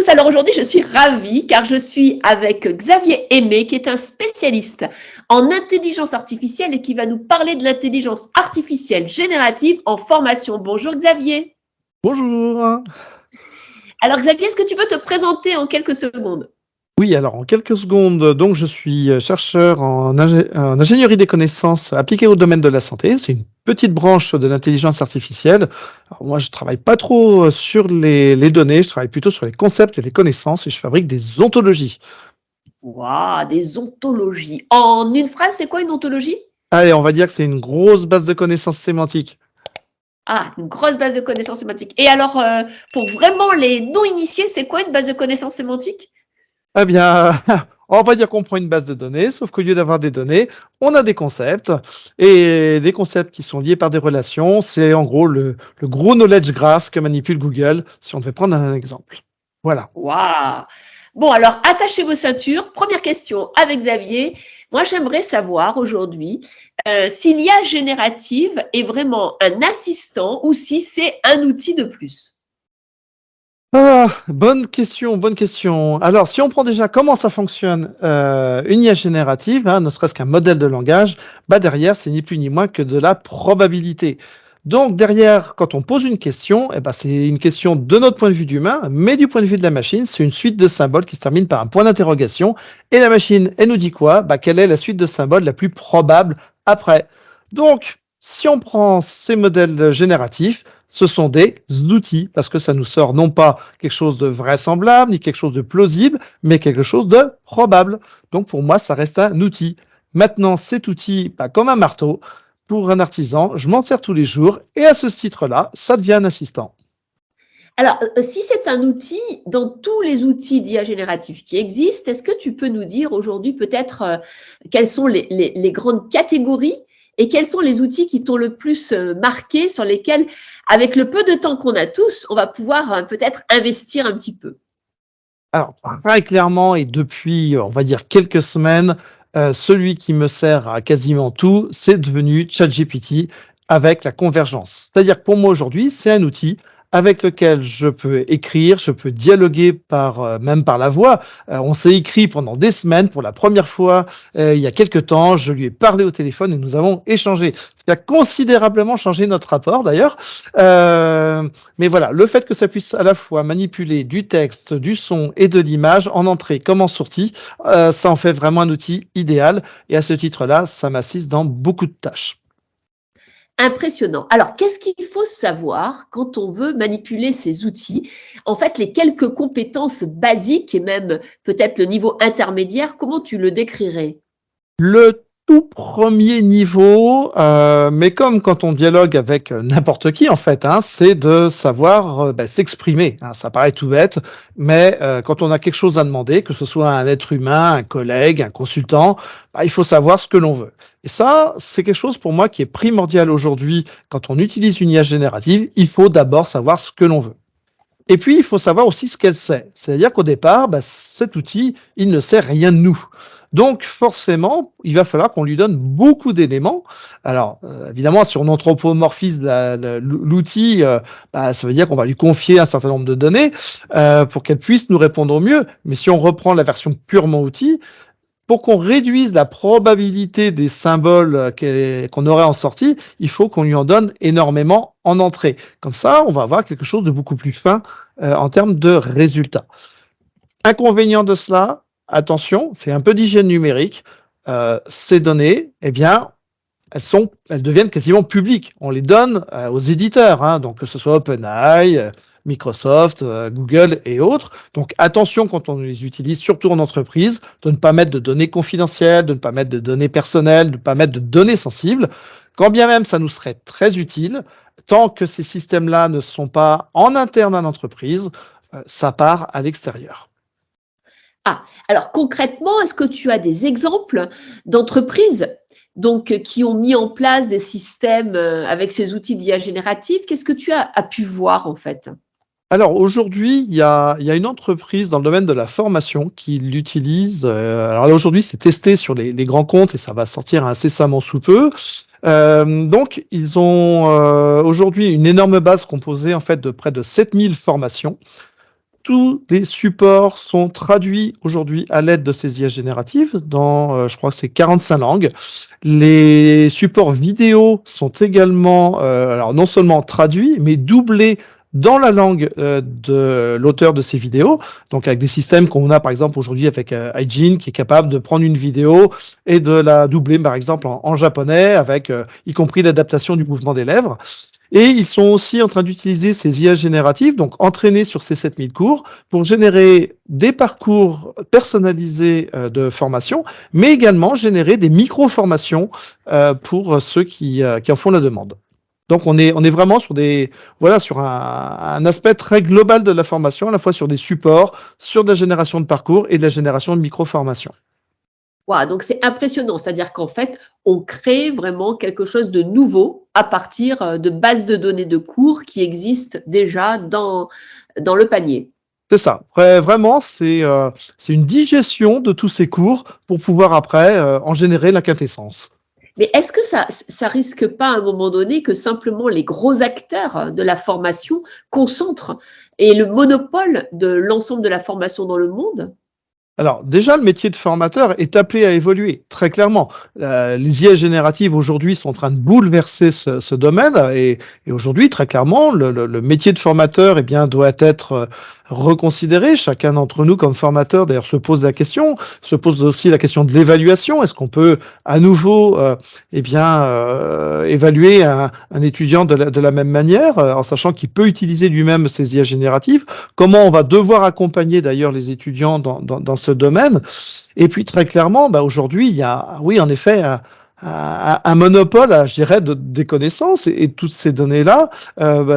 tous, alors aujourd'hui je suis ravie car je suis avec Xavier Aimé qui est un spécialiste en intelligence artificielle et qui va nous parler de l'intelligence artificielle générative en formation. Bonjour Xavier. Bonjour. Alors Xavier, est-ce que tu peux te présenter en quelques secondes? Oui, alors en quelques secondes, donc je suis chercheur en ingénierie des connaissances appliquées au domaine de la santé. C'est une petite branche de l'intelligence artificielle. Alors moi, je travaille pas trop sur les données, je travaille plutôt sur les concepts et les connaissances et je fabrique des ontologies. Waouh, des ontologies. En une phrase, c'est quoi une ontologie? Allez, on va dire que c'est une grosse base de connaissances sémantiques. Ah, une grosse base de connaissances sémantiques. Et alors, pour vraiment les non-initiés, c'est quoi une base de connaissances sémantiques? Eh bien, on va dire qu'on prend une base de données, sauf qu'au lieu d'avoir des données, on a des concepts. Et des concepts qui sont liés par des relations, c'est en gros le gros knowledge graph que manipule Google, si on devait prendre un exemple. Voilà. Waouh! Bon, alors, attachez vos ceintures. Première question avec Xavier. Moi, j'aimerais savoir aujourd'hui si l'IA générative est vraiment un assistant ou si c'est un outil de plus. Ah, bonne question, bonne question. Alors, si on prend déjà comment ça fonctionne, une IA générative, hein, ne serait-ce qu'un modèle de langage, bah derrière, c'est ni plus ni moins que de la probabilité. Donc derrière, quand on pose une question, eh ben, c'est une question de notre point de vue d'humain, mais du point de vue de la machine, c'est une suite de symboles qui se termine par un point d'interrogation. Et la machine, elle nous dit quoi? Bah, quelle est la suite de symboles la plus probable après? Donc, si on prend ces modèles génératifs, ce sont des outils, parce que ça nous sort non pas quelque chose de vraisemblable, ni quelque chose de plausible, mais quelque chose de probable. Donc pour moi, ça reste un outil. Maintenant, cet outil, bah, comme un marteau, pour un artisan, je m'en sers tous les jours, et à ce titre-là, ça devient un assistant. Alors, si c'est un outil, dans tous les outils d'IA générative qui existent, est-ce que tu peux nous dire aujourd'hui peut-être quelles sont les grandes catégories et quels sont les outils qui t'ont le plus marqué, sur lesquels, avec le peu de temps qu'on a tous, on va pouvoir peut-être investir un petit peu? Alors, très clairement, et depuis, on va dire quelques semaines, celui qui me sert à quasiment tout, c'est devenu ChatGPT avec la convergence. C'est-à-dire que pour moi aujourd'hui, c'est un outil avec lequel je peux écrire, je peux dialoguer même par la voix. On s'est écrit pendant des semaines pour la première fois, il y a quelque temps, je lui ai parlé au téléphone et nous avons échangé. Ce qui a considérablement changé notre rapport d'ailleurs. Heu mais voilà, le fait que ça puisse à la fois manipuler du texte, du son et de l'image en entrée comme en sortie, ça en fait vraiment un outil idéal et à ce titre-là, ça m'assiste dans beaucoup de tâches. Impressionnant. Alors, qu'est-ce qu'il faut savoir quand on veut manipuler ces outils? En fait, les quelques compétences basiques et même peut-être le niveau intermédiaire, comment tu le décrirais? Le tout premier niveau, mais comme quand on dialogue avec, n'importe qui en fait, hein, c'est de savoir, bah, s'exprimer, hein. Ça paraît tout bête, mais quand on a quelque chose à demander, que ce soit à un être humain, un collègue, un consultant, bah, il faut savoir ce que l'on veut et ça, c'est quelque chose pour moi qui est primordial aujourd'hui quand on utilise une IA générative. Il faut d'abord savoir ce que l'on veut et puis il faut savoir aussi ce qu'elle sait. C'est-à-dire qu'au départ, bah, cet outil, il ne sait rien de nous. Donc forcément, il va falloir qu'on lui donne beaucoup d'éléments. Alors, évidemment, si on anthropomorphise l'outil, bah, ça veut dire qu'on va lui confier un certain nombre de données, pour qu'elle puisse nous répondre au mieux. Mais si on reprend la version purement outil, pour qu'on réduise la probabilité des symboles, qu'on aurait en sortie, il faut qu'on lui en donne énormément en entrée. Comme ça, on va avoir quelque chose de beaucoup plus fin, en termes de résultats. Inconvénient de cela, attention, c'est un peu d'hygiène numérique. Ces données, eh bien, elles deviennent quasiment publiques. On les donne aux éditeurs, hein, donc que ce soit OpenAI, Microsoft, Google et autres. Donc attention quand on les utilise, surtout en entreprise, de ne pas mettre de données confidentielles, de ne pas mettre de données personnelles, de ne pas mettre de données sensibles. Quand bien même ça nous serait très utile, tant que ces systèmes-là ne sont pas en interne à l'entreprise, ça part à l'extérieur. Ah, alors concrètement, est-ce que tu as des exemples d'entreprises donc qui ont mis en place des systèmes avec ces outils d'IA générative? Qu'est-ce que tu as pu voir en fait? Alors aujourd'hui, il y a une entreprise dans le domaine de la formation qui l'utilise, alors là aujourd'hui c'est testé sur les grands comptes et ça va sortir incessamment sous peu. Donc ils ont, aujourd'hui une énorme base composée en fait de près de 7 000 formations tous les supports sont traduits aujourd'hui à l'aide de ces IA génératives dans, je crois que c'est 45 langues. Les supports vidéo sont également, alors non seulement traduits, mais doublés dans la langue de l'auteur de ces vidéos, donc avec des systèmes qu'on a par exemple aujourd'hui avec iGen qui est capable de prendre une vidéo et de la doubler par exemple en japonais avec y compris l'adaptation du mouvement des lèvres. Et ils sont aussi en train d'utiliser ces IA génératives, donc entraînés sur ces 7000 cours, pour générer des parcours personnalisés de formation, mais également générer des micro-formations pour ceux qui en font la demande. Donc on est vraiment sur voilà, sur un aspect très global de la formation, à la fois sur des supports, sur de la génération de parcours et de la génération de micro-formations. Wow, donc c'est impressionnant, c'est-à-dire qu'en fait, on crée vraiment quelque chose de nouveau à partir de bases de données de cours qui existent déjà dans le panier. C'est ça. Vraiment, c'est une digestion de tous ces cours pour pouvoir après en générer la quintessence. Mais est-ce que ça risque pas à un moment donné que simplement les gros acteurs de la formation concentrent et le monopole de l'ensemble de la formation dans le monde? Alors déjà, le métier de formateur est appelé à évoluer, très clairement. Les IA génératives aujourd'hui sont en train de bouleverser ce domaine et aujourd'hui, très clairement, le métier de formateur eh bien, doit être reconsidéré. Chacun d'entre nous, comme formateur, d'ailleurs, se pose la question, se pose aussi la question de l'évaluation. Est-ce qu'on peut à nouveau évaluer un étudiant de la même manière, en sachant qu'il peut utiliser lui-même ces IA génératives? Comment on va devoir accompagner d'ailleurs les étudiants dans ce domaine? Et puis très clairement, bah, aujourd'hui, il y a, oui, en effet, un monopole, je dirais, des connaissances et toutes ces données-là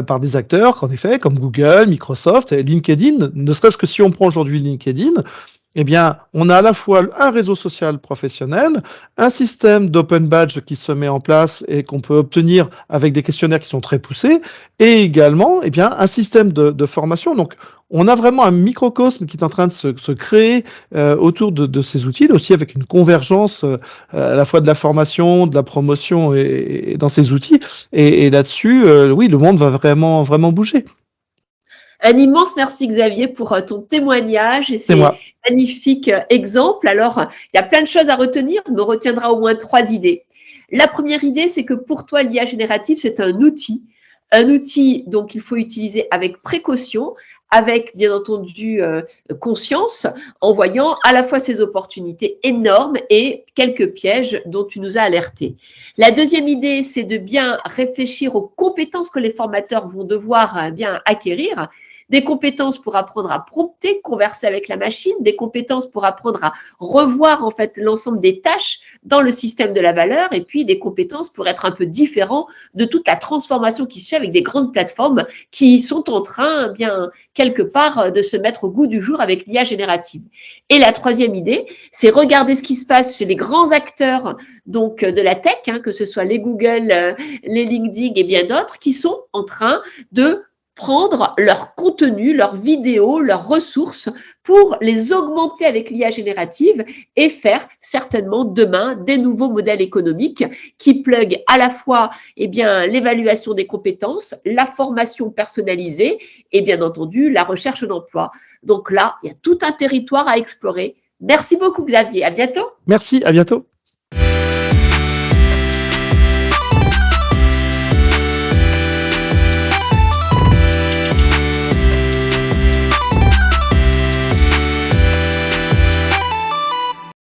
par des acteurs, en effet, comme Google, Microsoft, et LinkedIn. Ne serait-ce que si on prend aujourd'hui LinkedIn, eh bien, on a à la fois un réseau social professionnel, un système d'open badge qui se met en place et qu'on peut obtenir avec des questionnaires qui sont très poussés, et également, eh bien, un système de formation. Donc, on a vraiment un microcosme qui est en train de se créer autour de ces outils, aussi avec une convergence à la fois de la formation, de la promotion et dans ces outils. Et là-dessus, oui, le monde va vraiment, vraiment bouger. Un immense merci Xavier pour ton témoignage et C'est ces moi. magnifiques exemples. Alors, il y a plein de choses à retenir, mais on retiendra au moins 3 idées. La première idée, c'est que pour toi, l'IA générative, c'est un outil donc qu'il faut utiliser avec précaution, avec bien entendu conscience, en voyant à la fois ses opportunités énormes et quelques pièges dont tu nous as alertés. La deuxième idée, c'est de bien réfléchir aux compétences que les formateurs vont devoir bien acquérir, des compétences pour apprendre à prompter, converser avec la machine, des compétences pour apprendre à revoir en fait l'ensemble des tâches dans le système de la valeur et puis des compétences pour être un peu différent de toute la transformation qui se fait avec des grandes plateformes qui sont en train bien quelque part de se mettre au goût du jour avec l'IA générative. Et la troisième idée, c'est regarder ce qui se passe chez les grands acteurs donc de la tech, que ce soit les Google, les LinkedIn et bien d'autres, qui sont en train de prendre leur contenu, leurs vidéos, leurs ressources pour les augmenter avec l'IA générative et faire certainement demain des nouveaux modèles économiques qui pluguent à la fois l'évaluation des compétences, la formation personnalisée et bien entendu la recherche d'emploi. Donc là, il y a tout un territoire à explorer. Merci beaucoup Xavier, à bientôt. Merci, à bientôt.